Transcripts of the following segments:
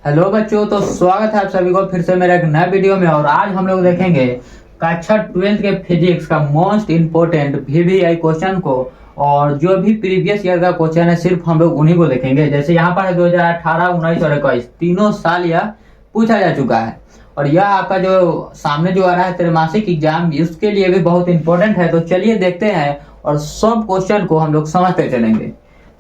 Hello बच्चों, तो स्वागत है आप सभी को फिर से मेरे एक नए वीडियो में। और आज हम लोग देखेंगे कक्षा 12 के फिजिक्स का मोस्ट इम्पोर्टेंट VVI क्वेश्चन को। और जो भी प्रीवियस ईयर का क्वेश्चन है सिर्फ हम लोग उन्हीं को देखेंगे। जैसे यहाँ पर है 2018, 19 और 21 तीनों साल यह पूछा जा चुका है। और यह आपका जो सामने जो आ रहा है त्रैमासिक एग्जाम, उसके लिए भी बहुत इंपॉर्टेंट है। तो चलिए देखते हैं और सब क्वेश्चन को हम लोग समझते चलेंगे।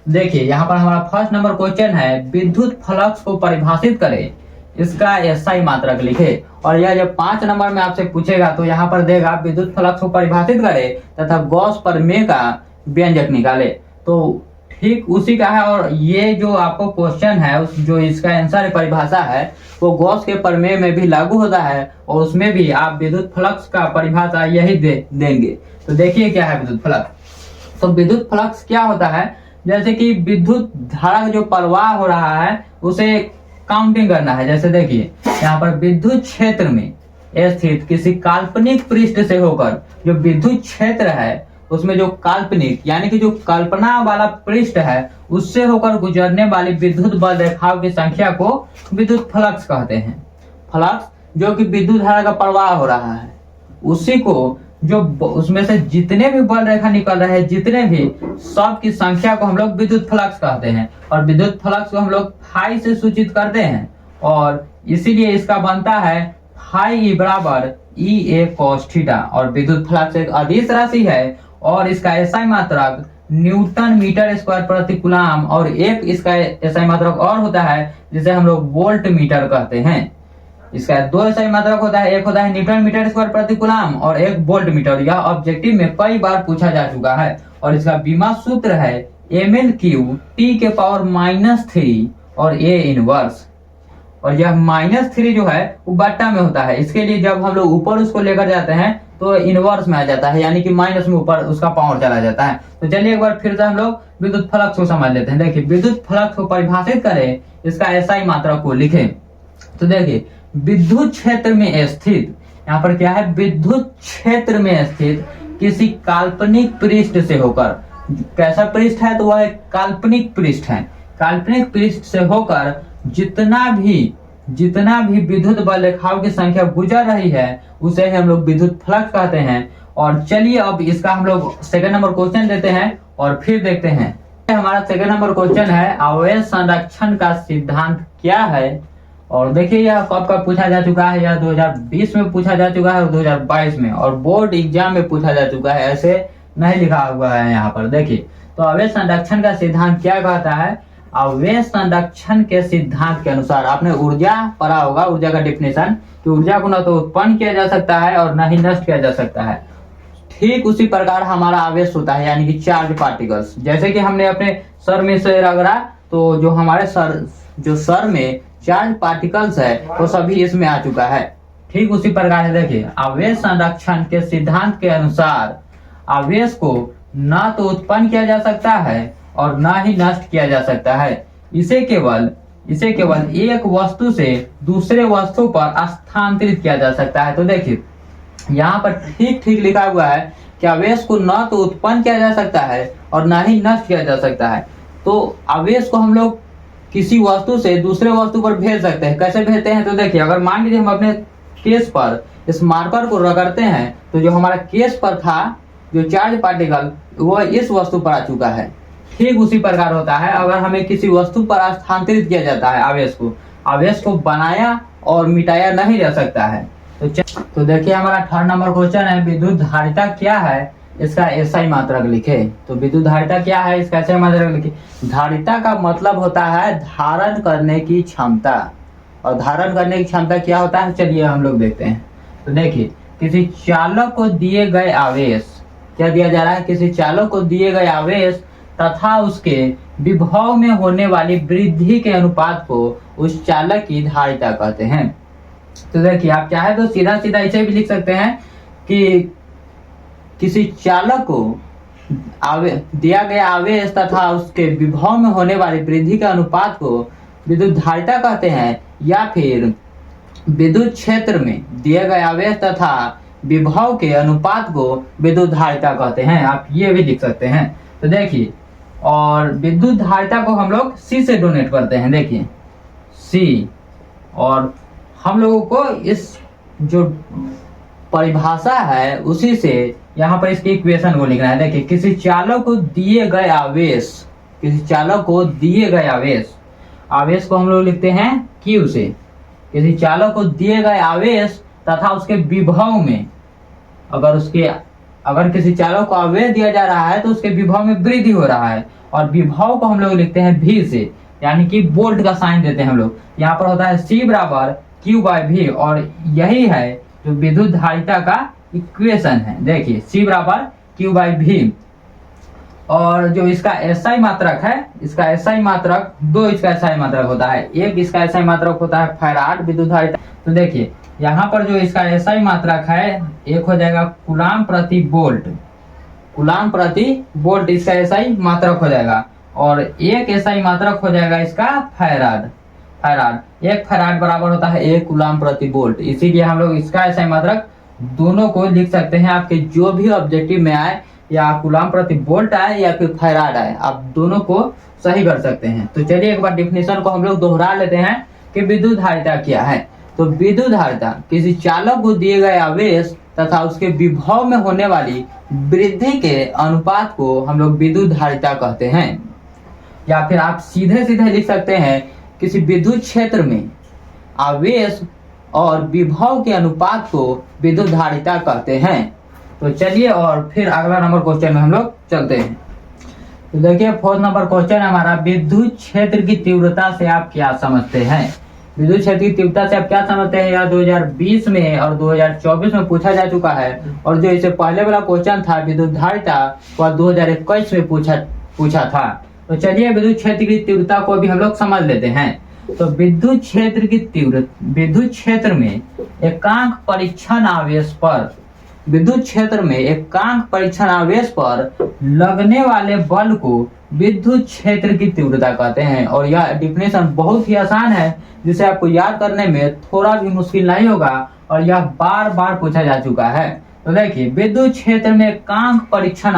देखिए यहाँ पर हमारा फर्स्ट नंबर क्वेश्चन है, विद्युत फ्लक्स को परिभाषित करें, इसका SI मात्रक लिखे। और यह जब 5 नंबर में आपसे पूछेगा तो यहाँ पर देगा विद्युत फ्लक्स को परिभाषित करे तथा गॉस प्रमेय का व्यंजक निकाले। तो ठीक उसी का है। और ये जो आपको क्वेश्चन है, जो इसका आंसर परिभाषा है वो गॉस के प्रमेय में भी लागू होता है और उसमें भी आप विद्युत फ्लक्स का परिभाषा यही देंगे। तो देखिए क्या है विद्युत फ्लक्स। तो विद्युत फ्लक्स क्या होता है, जैसे कि विद्युत धारा का जो प्रवाह हो रहा है उसे काउंटिंग करना है। जैसे देखिए यहाँ पर विद्युत क्षेत्र में स्थित किसी काल्पनिक पृष्ठ से होकर, जो विद्युत क्षेत्र है उसमें जो काल्पनिक यानी कि जो कल्पना वाला पृष्ठ है उससे होकर गुजरने वाली विद्युत बल रेखाओं की संख्या को विद्युत फ्लक्स कहते हैं। फ्लक्स जो कि विद्युत धारा का प्रवाह हो रहा है, उसी को जो उसमें से जितने भी बल रेखा निकल रहे हैं, जितने भी सब की संख्या को हम लोग विद्युत फ्लक्स कहते हैं। और विद्युत फ्लक्स को हम लोग फाई से सूचित करते हैं और इसीलिए इसका बनता है फाई बराबर EA cos थीटा। और विद्युत फ्लक्स एक अदिश राशि है और इसका SI मात्रक न्यूटन मीटर स्क्वायर प्रति कूलम, और एक इसका SI मात्रक और होता है जिसे हम लोग वोल्ट मीटर कहते हैं। इसका 2 SI मात्रक होता है, एक होता है न्यूटन मीटर स्क्वायर प्रति कूलम और एक वोल्ट मीटर। यह ऑब्जेक्टिव में कई बार पूछा जा चुका है। और इसका बीमा सूत्र है mL³ T⁻³ और A इनवर्स। और यह -3 जो है वो बट्टा में होता है। इसके लिए जब हम लोग ऊपर उसको लेकर जाते हैं तो इनवर्स में आ जाता है, यानी कि माइनस में ऊपर उसका पावर चला जाता है। तो चलिए एक बार फिर से हम लोग विद्युत फ्लक्स को समझ लेते हैं। देखिए विद्युत फ्लक्स को परिभाषित करें, इसका SI मात्रक को लिखें। तो देखिए विद्युत क्षेत्र में स्थित, यहाँ पर क्या है, विद्युत क्षेत्र में स्थित किसी काल्पनिक पृष्ठ से होकर, कैसा पृष्ठ है तो वह एक काल्पनिक पृष्ठ है। काल्पनिक पृष्ठ से होकर जितना भी विद्युत बल रेखाओं की संख्या गुजर रही है उसे हम लोग विद्युत फ्लक्स कहते हैं। और चलिए अब इसका हम लोग सेकंड नंबर क्वेश्चन देते हैं और फिर देखते हैं। हमारा सेकंड नंबर क्वेश्चन है, आवेश संरक्षण का सिद्धांत क्या है। और देखिए यह कब पूछा जा चुका है, यह 2020 में पूछा जा चुका है और 2022 में, और बोर्ड एग्जाम में पूछा जा चुका है। ऐसे नहीं लिखा हुआ है यहाँ पर। देखिए तो आवेश संरक्षण का सिद्धांत क्या कहता है। आवेश संरक्षण के सिद्धांत के अनुसार आपने ऊर्जा पढ़ा होगा, ऊर्जा का डिफिनेशन, कि ऊर्जा को न तो उत्पन्न किया जा सकता है और न ही नष्ट किया जा सकता है। ठीक उसी प्रकार हमारा आवेश होता है, यानी कि चार्ज पार्टिकल्स। जैसे कि हमने अपने सर में से रगड़ा तो जो हमारे सर में चार्ज पार्टिकल्स है वो सभी इसमें आ चुका है। ठीक उसी प्रकार से देखिए आवेश संरक्षण के सिद्धांत के अनुसार आवेश को न तो उत्पन्न किया जा सकता है और न ही नष्ट किया जा सकता है। इसे केवल एक वस्तु से दूसरे वस्तु पर स्थानांतरित किया जा सकता है। तो देखिए यहाँ पर ठीक लिखा हुआ है कि आवेश को न तो उत्पन्न किया जा सकता है और न ही नष्ट किया जा सकता है। तो आवेश को हम लोग किसी वस्तु से दूसरे वस्तु पर भेज सकते हैं। कैसे भेजते हैं, तो देखिए अगर मान लीजिए हम अपने केस पर इस मार्कर को रगड़ते हैं तो जो हमारा केस पर था जो चार्ज पार्टिकल वो इस वस्तु पर आ चुका है। ठीक उसी प्रकार होता है अगर हमें किसी वस्तु पर स्थानांतरित किया जाता है आवेश को बनाया और मिटाया नहीं जा सकता है। तो देखिए हमारा थर्ड नंबर क्वेश्चन है, विद्युत धारिता क्या है, इसका SI मात्रक लिखे। तो विद्युत धारिता क्या है, इसका SI मात्रक लिखे। धारिता का मतलब होता है धारण करने की क्षमता। और धारण करने की क्षमता क्या होता है, चलिए हम लोग देखते हैं। तो देखिए किसी चालक को दिए गए आवेश, क्या दिया जा रहा है, किसी चालक को दिए गए आवेश तथा उसके विभव में होने वाली वृद्धि के अनुपात को उस चालक की धारिता कहते हैं। तो देखिए आप चाहे तो सीधा इसे भी लिख सकते हैं कि किसी चालक को दिया गया आवेश तथा उसके विभव में होने वाली वृद्धि के अनुपात को विद्युत धारिता कहते हैं, या फिर विद्युत क्षेत्र में दिए गए आवेश तथा विभव के अनुपात को विद्युत धारिता कहते हैं। आप ये भी लिख सकते हैं। तो देखिए और विद्युत धारिता को हम लोग C से डोनेट करते हैं। देखिए C और हम लोगों को इस जो परिभाषा है उसी से यहाँ पर इसकी इक्वेशन को लिखना है। देखिए, किसी चालक को दिए गए आवेश, किसी चालक को दिए गए आवेश, आवेश को हम लोग लिखते हैं Q से। किसी चालक को दिए गए आवेश तथा उसके विभव में, अगर किसी चालक को आवेश दिया जा रहा है तो उसके विभव में वृद्धि हो रहा है, और विभव को हम लोग लिखते हैं V से, यानी कि वोल्ट का साइन देते हैं हम लोग। यहाँ पर होता है C बराबर Q/V, और यही है जो विद्युत धारिता का इक्वेशन है। देखिए, C बराबर Q/V, और जो इसका SI मात्रक है, इसका SI मात्रक इसका SI मात्रक होता है। एक इसका SI मात्रक होता है फैराड विद्युत धारिता। तो देखिए यहाँ पर जो इसका SI मात्रक है, एक हो जाएगा कूलाम प्रति वोल्ट, कूलाम प्रति वोल्ट इसका SI मात्रक हो जाएगा, और एक SI मात्रक हो जाएगा इसका फैराड। एक फैराड बराबर होता है 1 कूलाम प्रति वोल्ट। इसीलिए हम लोग इसका SI मात्रक दोनों को लिख सकते हैं। आपके जो भी ऑब्जेक्टिव में आए, या कूलाम प्रति वोल्ट आए या फिर फैराड आए, आप दोनों को सही कर सकते हैं। तो चलिए एक बार डिफिनेशन को हम लोग दोहरा लेते हैं कि विद्युत धारिता क्या है। तो विद्युत धारिता किसी चालक को दिए गए आवेश तथा उसके विभव में होने वाली वृद्धि के अनुपात को हम लोग विद्युत धारिता कहते हैं। या फिर आप सीधे सीधे लिख सकते हैं, किसी विद्युत क्षेत्र में आवेश और विभव के अनुपात को विद्युत धारिता कहते हैं। तो चलिए और फिर अगला नंबर क्वेश्चन में हम लोग चलते हैं। तो देखिए, 4th नंबर क्वेश्चन है हमारा, विद्युत क्षेत्र की तीव्रता से आप क्या समझते हैं। विद्युत क्षेत्र की तीव्रता से आप क्या समझते हैं, यह 2020 में और 2024 में पूछा जा चुका है, और जो इससे पहले वाला क्वेश्चन था विद्युत धारिता, वह 2021 में पूछा था। तो चलिए विद्युत क्षेत्र की तीव्रता को भी हम लोग समझ लेते हैं। तो विद्युत क्षेत्र में एकांक परीक्षण आवेश पर लगने वाले बल को विद्युत क्षेत्र की तीव्रता कहते हैं। और यह डिफिनेशन बहुत ही आसान है, जिसे आपको याद करने में थोड़ा भी मुश्किल नहीं होगा, और यह बार बार पूछा जा चुका है। तो देखिए, विद्युत क्षेत्र में एकांक परीक्षण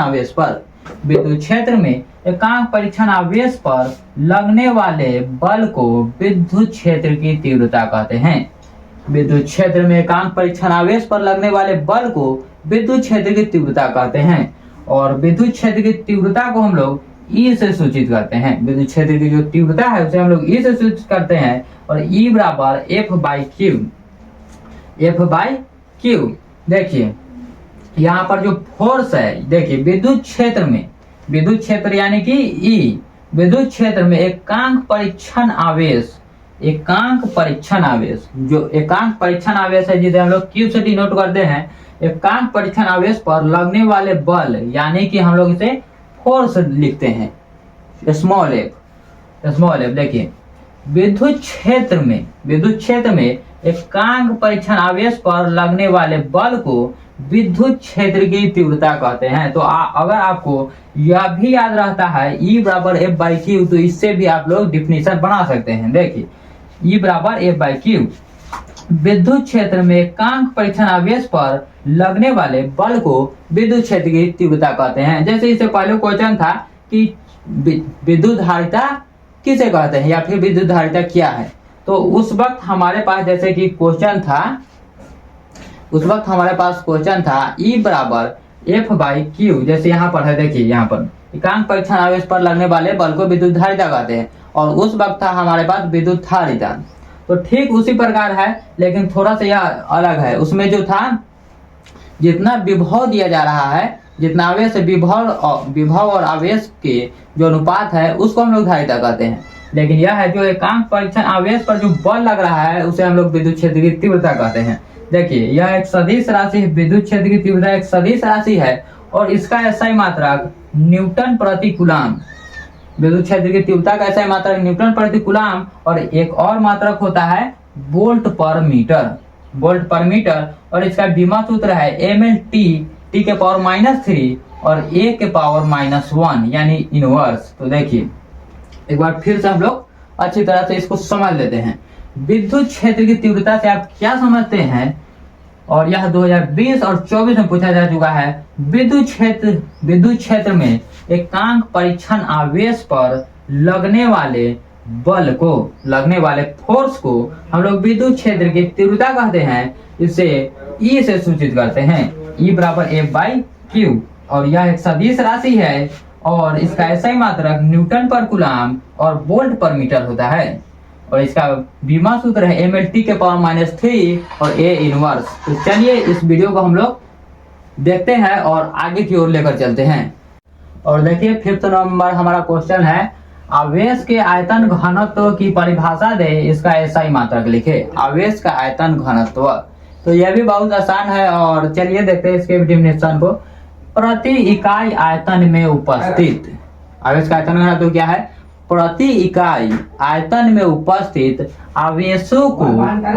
आवेश पर लगने वाले बल को विद्युत क्षेत्र की तीव्रता कहते हैं। विद्युत क्षेत्र में एकांक परीक्षण आवेश पर लगने वाले बल को विद्युत क्षेत्र की तीव्रता कहते हैं, और विद्युत क्षेत्र की तीव्रता को हम लोग E से सूचित करते हैं। विद्युत क्षेत्र की जो तीव्रता है उसे हम लोग E से सूचित करते हैं, और E बराबर F/Q। देखिए यहाँ पर जो फोर्स है, देखिए विद्युत क्षेत्र यानी कि E, विद्युत क्षेत्र में एकांक परीक्षण आवेश है, जिसे हम लोग Q से डिनोट करते हैं। एकांक परीक्षण आवेश पर लगने वाले बल, यानी कि हम लोग इसे फोर्स लिखते हैं, स्मॉल एफ। देखिए, विद्युत क्षेत्र में एकांक परीक्षण आवेश पर लगने वाले बल को विद्युत क्षेत्र की तीव्रता कहते हैं। तो अगर आपको यह भी याद रहता है E बराबर F/Q, तो इससे भी आप लोग डिफिनेशन बना सकते हैं। देखिए, E बराबर F/Q, विद्युत क्षेत्र में एकांक परीक्षण आवेश पर लगने वाले बल को विद्युत क्षेत्र की तीव्रता कहते हैं। जैसे इससे पहले क्वेश्चन था कि विद्युत धारिता किसे कहते हैं, या फिर विद्युत धारिता क्या है। तो उस वक्त हमारे पास जैसे कि क्वेश्चन था E बराबर F/Q, जैसे यहाँ पर है। देखिए यहाँ पर एकांक परीक्षण आवेश पर लगने वाले बल को विद्युत धारिता कहते हैं, और उस वक्त था हमारे पास विद्युत धारिता। तो ठीक उसी प्रकार है, लेकिन थोड़ा सा यह अलग है। उसमें जो था, जितना विभव दिया जा रहा है, जितना आवेश विभव और आवेश के जो अनुपात है, उसको हम लोग धारिता कहते हैं। लेकिन यह है जो एकांक परीक्षण आवेश पर जो बल लग रहा है, उसे हम लोग विद्युत क्षेत्र की तीव्रता कहते हैं। देखिए, यह एक सदिश राशि है, विद्युत क्षेत्र की तीव्रता एक सदिश राशि है, और इसका SI मात्रक न्यूटन प्रति कूलाम। विद्युत क्षेत्र की तीव्रता का SI मात्रक न्यूटन प्रति कूलाम, और एक और मात्रक होता है वोल्ट पर मीटर, और इसका बीमा सूत्र है mLT, T के पावर -3 और A के पावर -1, यानी इनवर्स। तो देखिए एक बार फिर से हम लोग अच्छी तरह से इसको समझ लेते हैं। विद्युत क्षेत्र की तीव्रता से आप क्या समझते हैं, और यह 2020 और 24 में पूछा जा चुका है। विद्युत क्षेत्र में एकांक परीक्षण आवेश पर लगने वाले बल को, लगने वाले फोर्स को हम लोग विद्युत क्षेत्र की तीव्रता कहते हैं। इसे ई से सूचित करते हैं, ई बराबर एफ बाई क्यू। और यह एक सदिश राशि है और इसका एसआई मात्रक न्यूटन पर कूलाम और वोल्ट पर मीटर होता है। और इसका बीमा सूत्र है mLT के पावर -3 और A इनवर्स। तो चलिए इस वीडियो को हम लोग देखते हैं और आगे की ओर लेकर चलते हैं। और देखिए 5th नंबर हमारा क्वेश्चन है, आवेश के आयतन घनत्व की परिभाषा दे, इसका एसआई मात्रक लिखे। आवेश का आयतन घनत्व, तो यह भी बहुत आसान है और चलिए देखते हैं इसके डेफिनेशन को। प्रति इकाई आयतन में उपस्थित, आवेश का आयतन घनत्व क्या है? प्रति इकाई आयतन में उपस्थित आवेशों को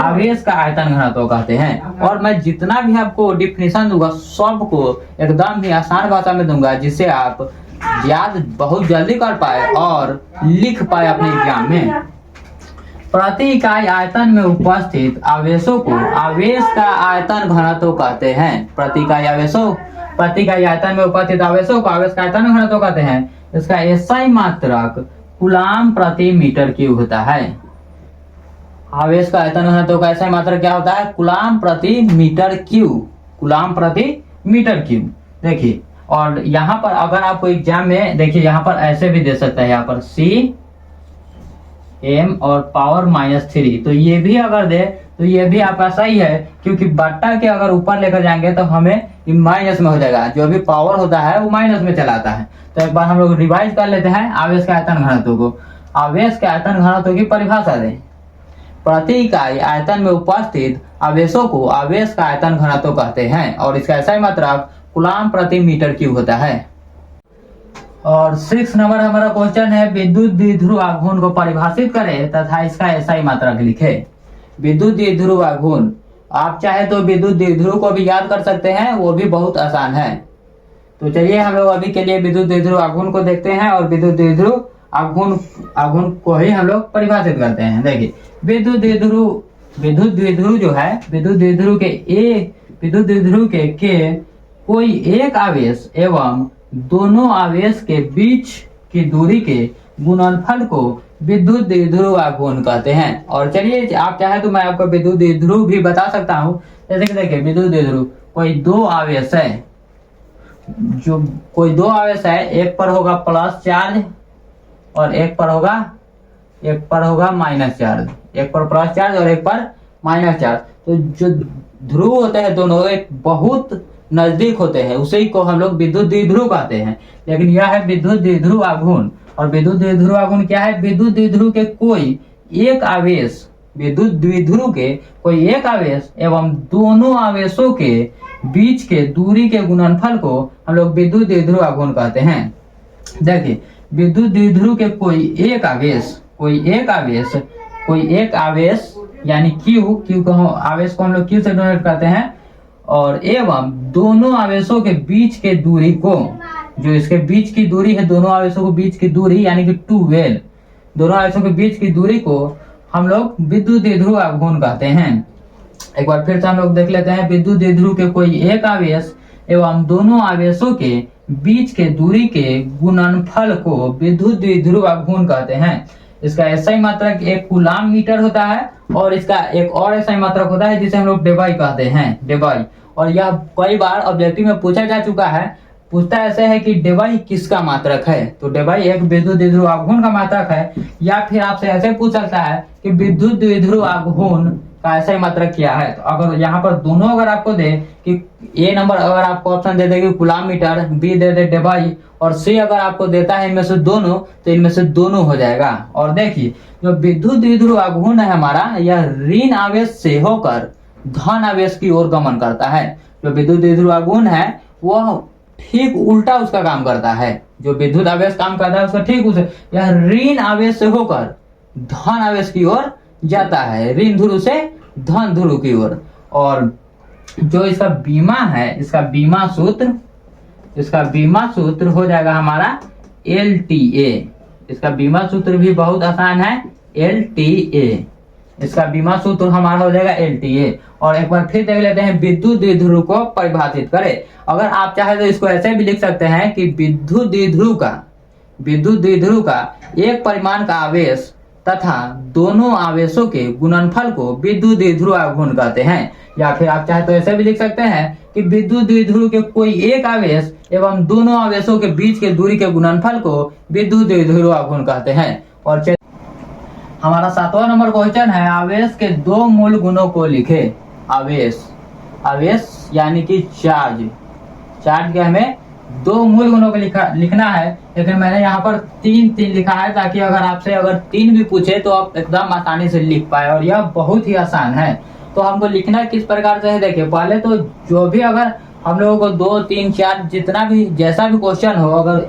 आवेश का आयतन घनत्व कहते हैं। और मैं जितना भी आपको डिफिनेशन दूंगा सबको एकदम ही आसान भाषा में दूंगा, जिससे आप याद बहुत जल्दी कर पाए और लिख पाए अपने एग्जाम में। प्रति इकाई आयतन में उपस्थित आवेशों को आवेश का आयतन घनत्व कहते हैं। प्रति इकाई आयतन में उपस्थित आवेशों को आवेश का आयतन घनत्व कहते हैं। इसका एसआई मात्रक कूलाम प्रति मीटर क्यूब होता है। आवेश का आयतन घनत्व का एसआई मात्रक क्या होता है? कूलाम प्रति मीटर क्यूब, कूलाम प्रति मीटर क्यूब। देखिए, और यहाँ पर अगर आपको एग्जाम में देखिए, यहाँ पर ऐसे भी दे सकता है, यहाँ पर C m और पावर -3, तो ये भी अगर दे तो ये भी आपका सही है, क्योंकि बट्टा के अगर ऊपर लेकर जाएंगे तो हमें माइनस में हो जाएगा, जो भी पावर होता है वो माइनस में चलाता है। तो एक बार हम लोग रिवाइज कर लेते हैं आवेश के आयतन घनत्व को। आवेश के आयतन घनत्व की परिभाषा दें, प्रति इकाई आयतन में उपस्थित आवेशों को आवेश का आयतन घनत्व कहते हैं और इसका एसआई मात्रक कूलाम प्रति मीटर क्यूब होता है। और 6 नंबर हमारा क्वेश्चन है, विद्युत द्विध्रुव आघूर्ण को परिभाषित करें तथा इसका एसआई मात्रक लिखे। विद्युत द्विध्रुव आघूर्ण, आप चाहे तो विद्युत द्विध्रुव को भी याद कर सकते हैं, वो भी बहुत आसान है। तो चलिए हम लोग अभी के लिए विद्युत द्विध्रुव आघूर्ण को देखते हैं और विद्युत द्विध्रुव आघूर्ण को ही हम लोग परिभाषित करते हैं। देखिए, विद्युत द्विध्रुव जो है, विद्युत द्विध्रुव के कोई एक आवेश एवं दोनों आवेश के बीच की दूरी के गुणनफल को विद्युत द्विध्रुव आघूर्ण कहते हैं। और चलिए आप चाहे तो मैं आपको विद्युत द्विध्रुव भी बता सकता हूँ। जैसे कि देखिए, विद्युत द्विध्रुव कोई दो आवेश है, एक पर होगा प्लस चार्ज और एक पर होगा माइनस चार्ज, एक पर प्लस चार्ज और एक पर माइनस चार्ज। तो जो ध्रुव होते हैं दोनों एक बहुत नजदीक होते हैं, उसी को हम लोग विद्युत द्विध्रुव कहते हैं। लेकिन यह है विद्युत द्विध्रुव आघूर्ण। और विद्युत द्विध्रुव आघूर्ण क्या है? विद्युत द्विध्रुव के कोई एक आवेश एवं दोनों आवेशों के बीच के दूरी के गुणनफल को हम लोग विद्युत द्विध्रुव आघूर्ण कहते हैं। देखिए, विद्युत द्विध्रुव के कोई एक आवेश यानी Q को आवेश को हम लोग Q से डिनोट करते हैं, और एवं दोनों आवेशों के बीच के दूरी को, जो इसके बीच की दूरी है, दोनों आवेशों के बीच की दूरी यानी कि 2L, दोनों आवेशों के बीच की दूरी को हम लोग विद्युत द्विध्रुव आघूर्ण कहते हैं। एक बार फिर से हम लोग देख लेते हैं, विद्युत द्विध्रुव के कोई एक आवेश एवं दोनों आवेशों के बीच के दूरी के गुणनफल को विद्युत द्विध्रुव आघूर्ण कहते हैं। इसका एसआई मात्रक एक कूलाम मीटर होता है और इसका एक और एसआई मात्रक होता है जिसे हम लोग डेबाई कहते हैं, डेबाई। और यह कई बार ऑब्जेक्टिव में पूछा जा चुका है। पूछता ऐसे है कि डेबाई किसका मात्रक है? तो डेबाई एक विद्युत द्विध्रुव आघूर्ण का मात्रक है। या फिर आपसे ऐसे पूछ सकता है कि विद्युत द्विध्रुव आघूर्ण का एसआई मात्रक क्या है? तो अगर यहाँ पर दोनों अगर आपको दे कि ए नंबर अगर आपको ऑप्शन दे दे कि कूलाम मीटर, बी दे दे डेबाई, और सी अगर आपको देता है इनमें से दोनों, तो इनमें से दोनों हो जाएगा। और देखिए, जो विद्युत द्विध्रुव आघूर्ण है हमारा, यह ऋण आवेश से होकर धन आवेश की ओर गमन करता है। जो विद्युत द्विध्रुव आघूर्ण है वह ठीक उल्टा उसका काम करता है। जो विद्युत आवेश काम करता है उसका ठीक उसे, यह ऋण आवेश से होकर धन आवेश की ओर जाता है, ऋण ध्रुव से धन ध्रुव की ओर। और जो इसका बीमा है, इसका बीमा सूत्र हो जाएगा हमारा LTA। इसका बीमा सूत्र भी बहुत आसान है, LTA। इसका बीमा सूत्र हमारा हो जाएगा LTA। और एक बार फिर देख लेते हैं विद्युत द्विध्रुव को परिभाषित करें। अगर आप चाहे तो इसको ऐसे भी लिख सकते हैं कि विद्युत द्विध्रुव का एक परिमाण का आवेश तथा दोनों आवेशों के गुणनफल को विद्युत द्विध्रुव आघूर्ण कहते हैं। या फिर आप चाहे तो ऐसे भी लिख सकते हैं कि विद्युत द्विध्रुव के कोई एक आवेश एवं दोनों आवेशों के बीच के दूरी के गुणनफल को विद्युत द्विध्रुव आघूर्ण कहते हैं। और हमारा 7वां नंबर क्वेश्चन है, आवेश के दो मूल गुणों को लिखे। आवेश यानी कि चार्ज के हमें दो मूल गुणों को लिखना है, लेकिन मैंने यहाँ पर तीन लिखा है ताकि अगर आपसे तीन भी पूछे तो आप एकदम आसानी से लिख पाए, और यह बहुत ही आसान है। तो हमको लिखना किस प्रकार से है, देखिए पहले तो जो भी अगर हम लोगों को 2, 3, 4 जितना भी जैसा भी क्वेश्चन हो, अगर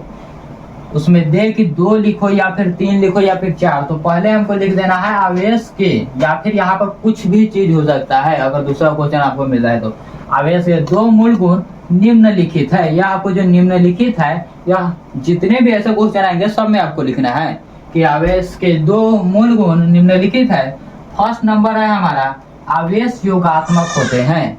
उसमें दे कि 2 लिखो या फिर 3 लिखो या फिर 4, तो पहले हमको लिख देना है आवेश के, या फिर यहाँ पर कुछ भी चीज हो सकता है अगर दूसरा क्वेश्चन आपको मिल रहा है तो। आवेश के दो मूल गुण निम्नलिखित है, यह आपको जो निम्नलिखित है, यह जितने भी ऐसे क्वेश्चन आएंगे सब में आपको लिखना है कि आवेश के दो मूल गुण निम्नलिखित है। फर्स्ट नंबर है हमारा, आवेश योगात्मक होते हैं।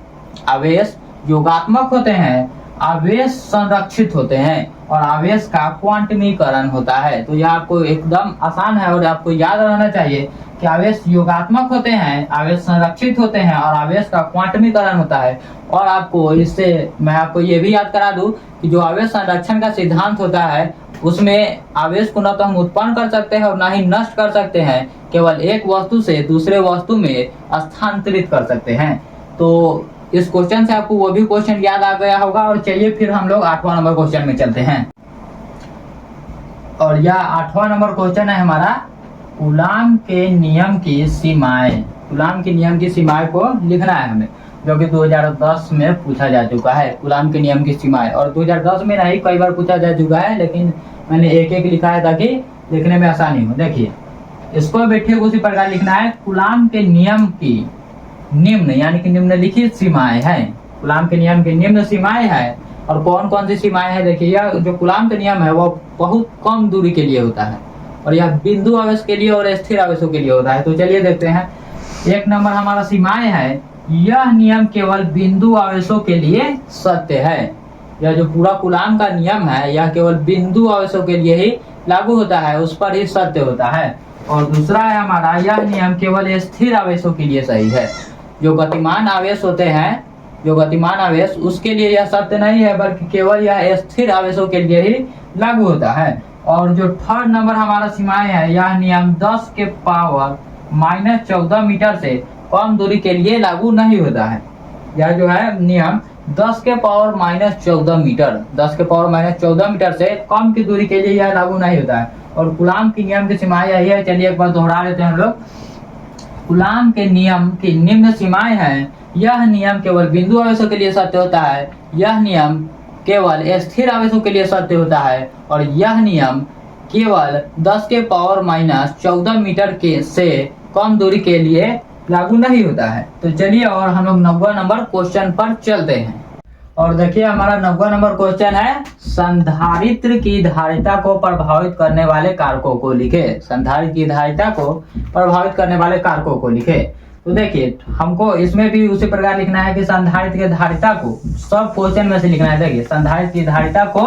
आवेश योगात्मक होते हैं, आवेश संरक्षित होते हैं, और आवेश का क्वांटमीकरण होता है। तो यह आपको एकदम आसान है और आपको याद रहना चाहिए कि आवेश योगात्मक होते हैं, आवेश संरक्षित होते हैं, और आवेश का क्वांटमीकरण होता है। और आपको इससे मैं आपको ये भी याद करा दूं कि जो आवेश संरक्षण का सिद्धांत होता है उसमें आवेश को न तो हम उत्पन्न कर सकते हैं और न ही नष्ट कर सकते हैं, केवल एक वस्तु से दूसरे वस्तु में स्थानांतरित कर सकते हैं। तो इस क्वेश्चन से आपको वो भी क्वेश्चन याद आ गया होगा। और चलिए फिर हम लोग 8वां नंबर क्वेश्चन में चलते हैं। और यह 8वां नंबर क्वेश्चन है हमारा, कूलाम के नियम की सीमाएं। कूलाम के नियम की सीमाएं को लिखना है हमें, जो कि 2010 में पूछा जा चुका है। कूलाम के नियम की सीमाएं, और 2010 में नहीं कई बार पूछा जा चुका है, लेकिन मैंने एक लिखा है ताकि लिखने में आसानी हो। देखिए इसको भी ठीक उसी प्रकार लिखना है, कूलाम के नियम की निम्न यानी कि निम्नलिखित सीमाएं हैं। कूलाम के नियम की निम्न सीमाएं हैं, और कौन कौन सी सीमाएं हैं, देखिए यह जो कूलाम का नियम है वो बहुत कम दूरी के लिए होता है, और यह बिंदु आवेश के लिए और स्थिर आवेशों के लिए होता है। तो चलिए देखते हैं। 1 नंबर हमारा सीमाएं है, यह नियम केवल बिंदु आवेशों के लिए सत्य है। यह जो पूरा कूलाम का नियम है यह केवल बिंदु आवेशों के लिए ही लागू होता है, उस पर ही सत्य होता है। और दूसरा है हमारा, यह नियम केवल स्थिर आवेशों के लिए सही है। जो गतिमान आवेश होते हैं, जो गतिमान आवेश, उसके लिए यह सत्य नहीं है, बल्कि केवल यह स्थिर आवेशों के लिए ही लागू होता है। और जो 3rd नंबर हमारा सीमाएं है, यह नियम 10 के पावर -14 मीटर से कम दूरी के लिए लागू नहीं होता है। यह जो है नियम 10 के पावर -14 मीटर, 10 के पावर -14 मीटर से कम की दूरी के लिए यह लागू नहीं होता है। और कूलाम की नियम की सीमाएं यही है। चलिए एक बार दोहरा लेते हैं हम लोग। कूलाम के नियम की निम्न सीमाएं हैं, यह नियम केवल बिंदु आवेशों के लिए सत्य होता है, यह नियम केवल स्थिर आवेशों के लिए सत्य होता है, और यह नियम केवल 10 के पावर -14 मीटर के से कम दूरी के लिए लागू नहीं होता है। तो चलिए और हम लोग 90 नंबर क्वेश्चन पर चलते हैं। और देखिए हमारा 90 नंबर क्वेश्चन है, संधारित्र की धारिता को प्रभावित करने वाले कारकों को लिखे। संधारित्र की धारिता को प्रभावित करने वाले कारकों को लिखे। तो देखिए हमको इसमें भी उसी प्रकार लिखना है कि संधारित्र की धारिता को, सब क्वेश्चन में से लिखना है। देखिए संधारित्र की धारिता को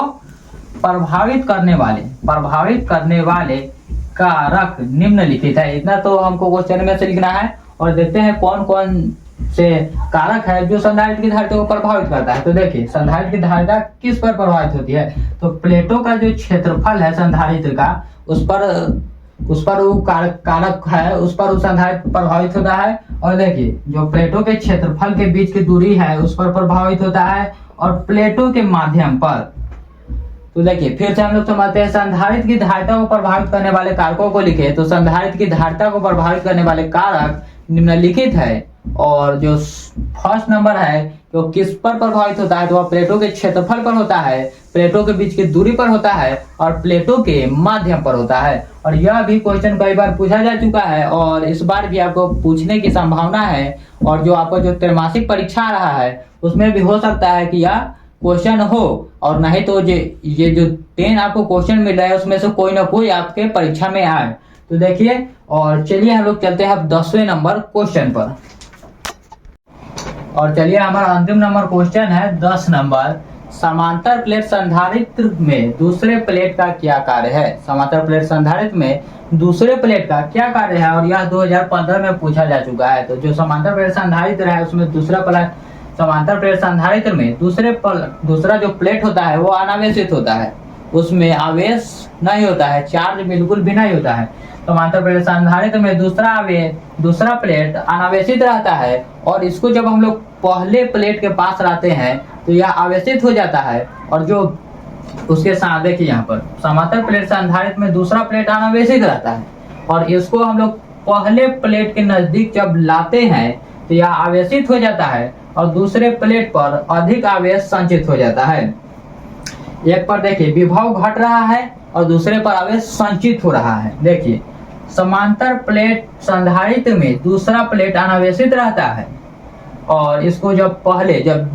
प्रभावित करने वाले कारक निम्नलिखित है। इतना तो हमको क्वेश्चन में से लिखना है। और देखते हैं कौन कौन से कारक है जो संधारित्र की धारिता को प्रभावित करता है। तो देखिए संधारित्र की धारिता किस पर प्रभावित होती है, तो प्लेटों का जो क्षेत्रफल है संधारित्र का, उस पर वो कारक है, उस पर संधारित्र प्रभावित होता है। और देखिए जो प्लेटों के क्षेत्रफल के बीच की दूरी है उस पर प्रभावित होता है, और प्लेटों के माध्यम पर। तो देखिए फिर से हम लोग समझते हैं, संधारित्र की धारिता को प्रभावित करने वाले कारकों को लिखे। तो संधारित्र की धारिता को प्रभावित करने वाले कारक निम्नलिखित है। और जो 1st नंबर है जो किस पर प्रभावित होता है, तो वह प्लेटों के क्षेत्रफल पर होता है, प्लेटों के बीच की दूरी पर होता है, और प्लेटों के माध्यम पर होता है। और यह भी क्वेश्चन कई बार पूछा जा चुका है, और इस बार भी आपको पूछने की संभावना है। और जो आपको जो त्रैमासिक परीक्षा आ रहा है उसमें भी हो सकता है कि यह क्वेश्चन हो, और नहीं तो ये जो 10 आपको क्वेश्चन मिल रहा है उसमें से कोई ना कोई आपके परीक्षा में आए। तो देखिए और चलिए हम लोग चलते हैं 10वें नंबर क्वेश्चन पर। और चलिए हमारा अंतिम नंबर क्वेश्चन है 10 नंबर, समांतर प्लेट संधारित्र में दूसरे प्लेट का क्या कार्य है। समांतर प्लेट संधारित्र में दूसरे प्लेट का क्या कार्य है, और यह 2015 में पूछा जा चुका है। तो जो समांतर प्लेट संधारित्र है उसमें दूसरा प्लेट, समांतर प्लेट संधारित्र में दूसरा जो प्लेट होता है वो अनावेशित होता है, उसमें आवेश नहीं होता है, चार्ज बिल्कुल भी नहीं होता है। समांतर प्लेट संधारित्र में दूसरा प्लेट अनावेशित रहता है, और इसको जब हम लोग पहले प्लेट के पास लाते हैं तो यह आवेशित हो जाता है। और जो उसके साथ देखिए यहाँ पर समांतर प्लेट संधारित्र में दूसरा प्लेट अनावेशित रहता है, और इसको हम लोग पहले प्लेट के नजदीक जब लाते हैं तो यह आवेशित हो जाता है, और दूसरे प्लेट पर अधिक आवेश संचित हो जाता है। एक पर देखिए विभव घट रहा है और दूसरे पर आवेश संचित हो रहा है। देखिए समांतर प्लेट संधारित्र में दूसरा प्लेट अनावेशित रहता है, और इसको जब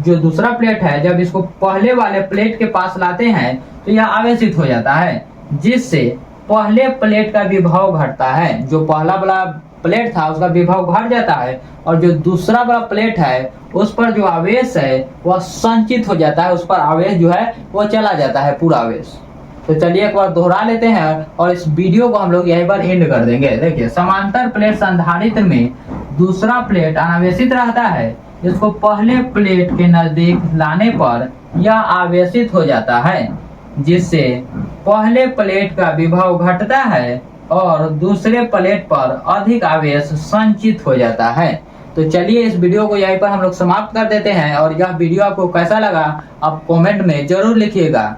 जो दूसरा प्लेट है जब इसको पहले वाले प्लेट के पास लाते हैं तो यह आवेशित हो जाता है, जिससे पहले प्लेट का विभव घटता है। जो पहला वाला प्लेट था उसका विभव घट जाता है, और जो दूसरा वाला प्लेट है उस पर जो आवेश है वह संचित हो जाता है, उस पर आवेश जो है वो चला जाता है, पूरा आवेश। तो चलिए एक बार दोहरा लेते हैं और इस वीडियो को हम लोग यहीं पर एंड कर देंगे। देखिए समांतर प्लेट संधारित्र में दूसरा प्लेट अनावेशित रहता है, इसको पहले प्लेट के नजदीक लाने पर यह आवेशित हो जाता है, जिससे पहले प्लेट का विभव घटता है और दूसरे प्लेट पर अधिक आवेश संचित हो जाता है। तो चलिए इस वीडियो को यहीं पर हम लोग समाप्त कर देते हैं, और यह वीडियो आपको कैसा लगा आप कमेंट में जरूर लिखिएगा।